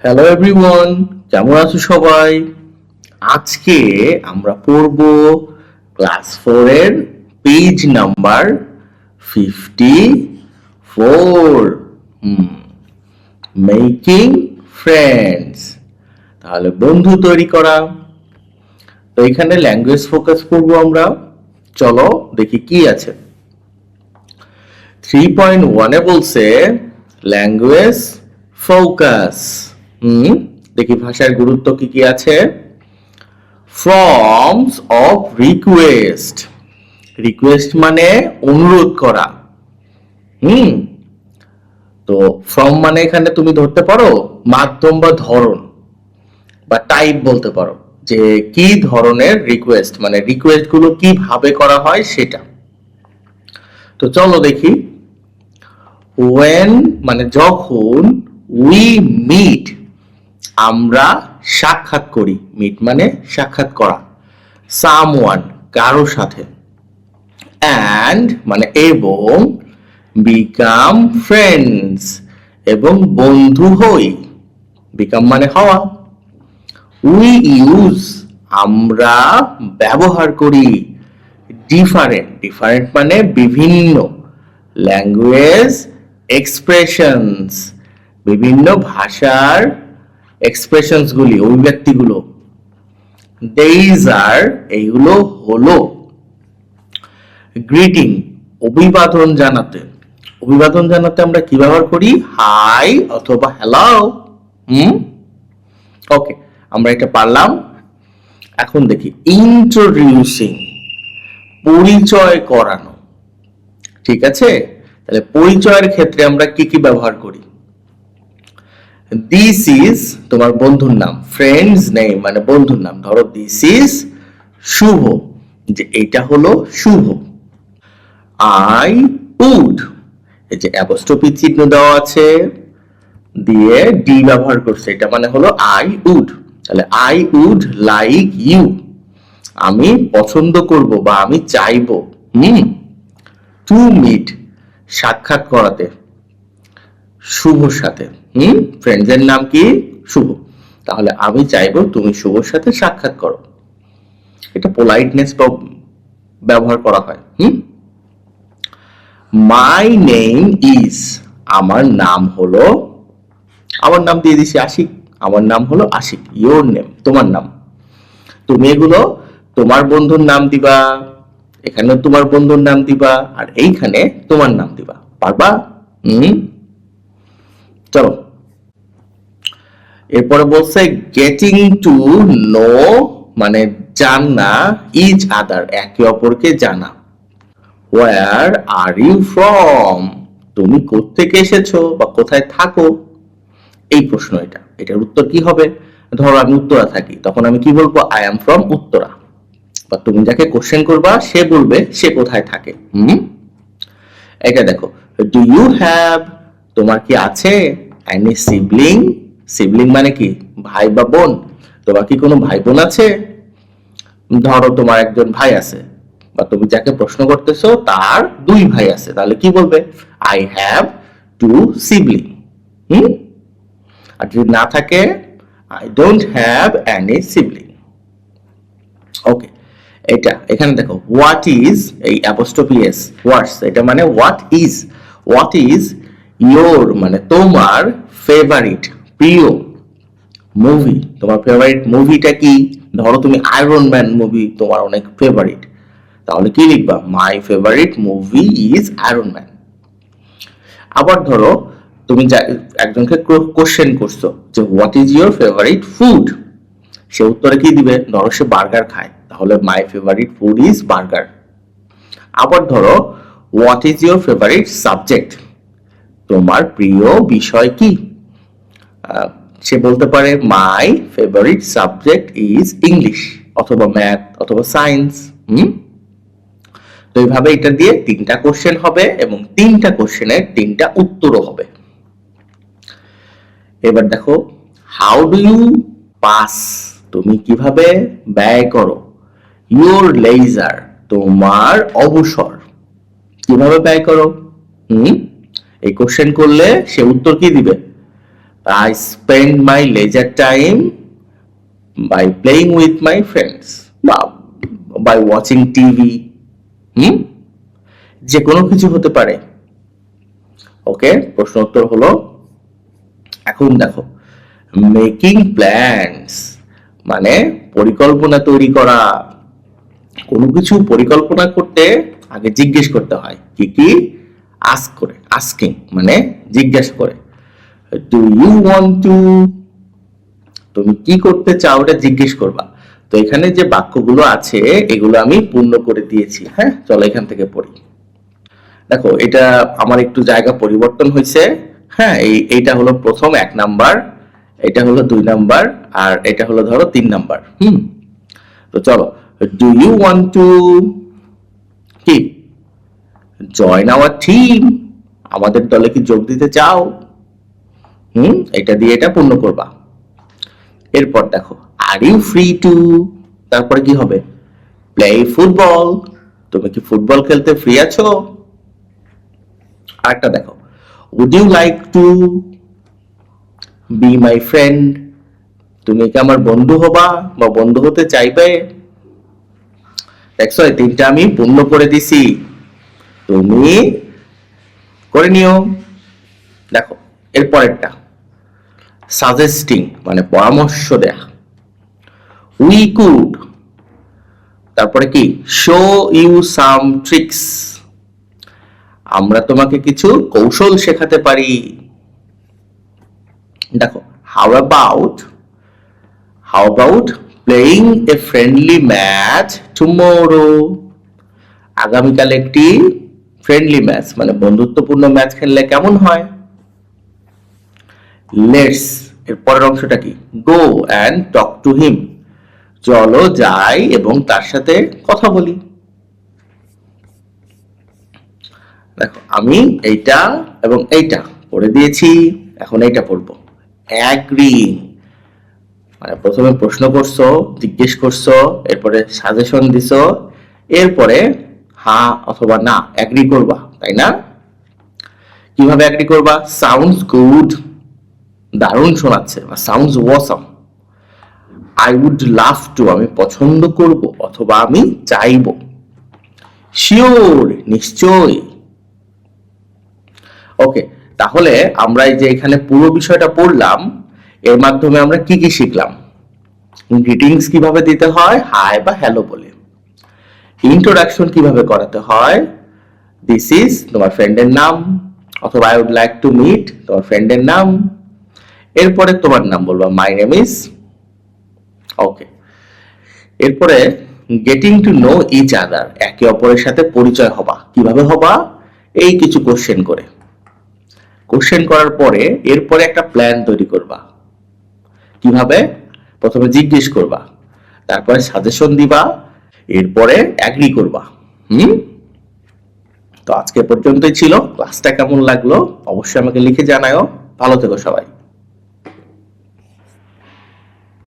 Hello everyone, কেমন আছো সবাই? আজকে আমরা পড়ব ক্লাস 4 এর পেজ নাম্বার 54, মেকিং ফ্রেন্ডস। তাহলে বন্ধু তৈরি করা। তো এখানে ল্যাঙ্গুয়েজ ফোকাস করব আমরা। চলো দেখি কি আছে। 3.1 এ বলছে ল্যাঙ্গুয়েজ ফোকাস। দেখি ভাষার গুরুত্ব কি কি আছে। Forms of request. রিকোয়েস্ট মানে অনুরোধ করা। তো ফর্ম মানে এখানে তুমি ধরতে পারো মাধ্যম বা ধরন বা টাইপ বলতে পারো, যে কি ধরনের রিকোয়েস্ট, মানে রিকোয়েস্ট গুলো কিভাবে করা হয় সেটা। তো চলো দেখি। when মানে যখন, we meet আমরা সাক্ষাৎ করি, মিট মানে সাক্ষাৎ করা, সামওয়ান কারো সাথে, and মানে এবং, বিকাম ফ্রেন্ডস এবং বন্ধু হই, বিকাম মানে হওয়া, উই ইউজ আমরা ব্যবহার করি, ডিফারেন্ট ডিফারেন্ট মানে বিভিন্ন, ল্যাঙ্গুয়েজ এক্সপ্রেশনস বিভিন্ন ভাষার এক্সপ্রেশনস গুলি, অভিব্যক্তিগুলো, দেইজ আর এইগুলো হলো, গ্রিটিং অভিবাদন জানাতে, অভিবাদন জানাতে আমরা কি ব্যবহার করি, হাই অথবা হ্যালো। ওকে, আমরা এটা পারলাম। এখন দেখি ইন্ট্রোডিউসিং পরিচয় করানো। ঠিক আছে, তাহলে পরিচয়ের ক্ষেত্রে আমরা কি কি ব্যবহার করি। দিস ইজ তোমার বন্ধুর নাম, ফ্রেন্ডস নেম মানে বন্ধুর নাম। ধরো দিস ইজ শুভ, যে এটা হলো শুভ। আই উড, এই যে অ্যাপোস্ট্রফি চিহ্ন দেওয়া আছে দিয়ে ডি ব্যবহার করছে, এটা মানে হলো আই উড। তাহলে আই উড লাইক ইউ, আমি পছন্দ করব বা আমি চাইবো। টু মিট সাক্ষাৎ করাতে, শুভর সাথে। ফ্রেন্ডের নাম কি, শুভ। তাহলে আমি চাইবো তুমি শুভর সাথে সাক্ষাৎ করো, এটা পোলাইটনেস ব্যবহার করা হয়। মাই নেম ইজ আমার নাম হলো, আমার নাম দিয়ে দিছি আশিক, আমার নাম হলো আশিক। ইয়োর নেম তোমার নাম। তুমি এগুলো তোমার বন্ধুর নাম দিবা, এখানে তোমার বন্ধুর নাম দিবা, আর এইখানে তোমার নাম দিবা। পারবা? চলো এরপরে বলছে গেটিং টু নো মানে জানা, ইচ আদার একে অপরকে জানা। হোয়ার আর ইউ ফ্রম তুমি কোত্থেকে এসেছো বা কোথায় থাকো, এই প্রশ্ন। এটার উত্তর কি হবে। ধরো আমি উত্তরা থাকি, তখন আমি কি বলবো, আই এম ফ্রম উত্তরা। বা তুমি যাকে কোশ্চেন করবা সে বলবে সে কোথায় থাকে। এটা দেখো, ডু ইউ হ্যাভ তোমার কি আছে, এনি সিবলিং, সিবলিং মানে কি ভাই বা বোন, তোমার কি কোনো ভাই বোন আছে। ধরো তোমার একজন ভাই আছে, বা তুমি যাকে প্রশ্ন করতেছো তার দুই ভাই আছে, তাহলে কি বলবে, আই হ্যাভ টু সিবলিং। আর যদি না থাকে, I don't have any sibling. Okay, এটা এখানে দেখো হোয়াট ইজ, এই অ্যাপোস্ট্রফি এস, হোয়াটস এটা মানে what is, what is your মানে তোমার ফেভারিট প্রিয় মুভি, তোমার ফেভারিট মুভিটা কি। ধরো তুমি আয়রন ম্যান মুভি তোমার অনেক ফেভারিট, তাহলে কি লিখবা, my favourite movie is Iron Man. আবার ধরো তুমি একজনকে কোশ্চেন করছো যে what is your favourite food, সে উত্তরে কি দিবে, ধরো সে বার্গার খায়, তাহলে my favourite food is burger. আবার ধরো what is your favourite subject, তোমার প্রিয় বিষয় কি, সে বলতে পারে my favourite subject is English অথবা ম্যাথ অথবা সায়েন্স। তো এইভাবে এটা দিয়ে তিনটা কোশ্চেন হবে এবং তিনটা কোশ্চেনের তিনটা উত্তরও হবে। এবার দেখো, হাউ ডু ইউ পাস তুমি কিভাবে ব্যয় করো, ইউর লেজার তোমার অবসর কিভাবে ব্যয় করো। এই কোশ্চেন করলে সে উত্তর কি দিবে, I spend my leisure time by playing with my friends বা by watching TV. হুম, যে কোনো কিছু হতে পারে। ওকে, প্রশ্ন উত্তর হলো, এখন দেখো, মেকিং প্ল্যানস মানে পরিকল্পনা তৈরি করা। কোনো কিছু পরিকল্পনা করতে আগে জিজ্ঞেস করতে হয়, কি কি? আস্ক করে, আস্কিং মানে জিজ্ঞাসা করে। ডু ইউ ওয়ান্ট টু, তুমি কি করতে চাও এটা জিজ্ঞেস করবা। তো এখানে যে বাক্যগুলো আছে এগুলো আমি পূর্ণ করে দিয়েছি। হ্যাঁ, চলো এখান থেকে পড়ি। দেখো, এটা আমার একটু জায়গা পরিবর্তন হয়েছে। হ্যাঁ, এইটা হলো প্রথম 1 নাম্বার, এটা হলো 2 নাম্বার, আর এটা হলো ধরো 3 নাম্বার। তো চলো, ডু ইউ ওয়ান্ট টু কি জয়েন আওয়ার টিম, আমাদের দলে কি যোগ দিতে চাও? এটা দিয়ে এটা পূর্ণ করবা। এরপর দেখো, আর ইউ ফ্রি টু, তারপরে কি হবে? প্লে ফুটবল, তুমি কি ফুটবল খেলতে ফ্রি আছো? আরেকটা দেখো, would you like to be my friend, তুমি কি আমার বন্ধু হবা বা বন্ধু হতে চাইবে? দেখছো, এই 3টা আমি পূর্ণ করে দিছি, তুমি করে নিও। দেখো, এরপরেরটা সাজেস্টিং মানে পরামর্শ দেয়া। উই কুড, তারপরে কি? শো ইউ সাম ট্রিক্স, আমরা তোমাকে কিছু কৌশল শেখাতে পারি। দেখো, how about playing A friendly match tomorrow, আগামীকাল একটি ফ্রেন্ডলি ম্যাচ মানে বন্ধুত্বপূর্ণ ম্যাচ খেললে কেমন হয়? লেটস, এর পরের অংশটা কি? Go and talk to him, চলো যাই এবং তার সাথে কথা বলি। দেখো, আমি এইটা এবং এইটা পড়ে দিয়েছি, এখন এইটা পড়বো। অ্যাগ্রিং মানে প্রথমে প্রশ্ন করছো, জিজ্ঞেস করছো, এরপরে সাজেশন দিছো, এরপরে হ্যাঁ অথবা না অ্যাগ্রি করবা, তাই না? কিভাবে অ্যাগ্রি করবা? সাউন্ডস গুড, দারুণ শোনাচ্ছে, বা sounds awesome. I would love to, আমি পছন্দ করব অথবা আমি চাইব। শিওর, নিশ্চয়। ওকে, তাহলে আমরা এই যে এখানে পুরো বিষয়টা পড়লাম, এর মাধ্যমে আমরা কি কি শিখলাম? গ্রিটিংস কিভাবে দিতে হয়, হাই বা হ্যালো বলে। ইন্ট্রোডাকশন কিভাবে করাতে হয়, দিস ইজ তোমার ফ্রেন্ডের নাম, অথবা I would like to meet তোমার ফ্রেন্ডের নাম। এরপরে তোমার নাম বলবা, মাই নেম ইজ। ওকে, এরপরে getting to know each other, একে অপরের সাথে পরিচয় হবা। কিভাবে হবা? এই কিছু কোশ্চেন করে, কোশ্চেন করার পরে এরপরে একটা প্ল্যান তৈরি করবা। কিভাবে? প্রথমে জিজ্ঞেস করবা, তারপরে সাজেশন দিবা, এরপরে অ্যাগ্রি করবা। তো আজকে পর্যন্তই ছিল। ক্লাসটা কেমন লাগলো অবশ্যই আমাকে লিখে জানাও। ভালো থেকো সবাই।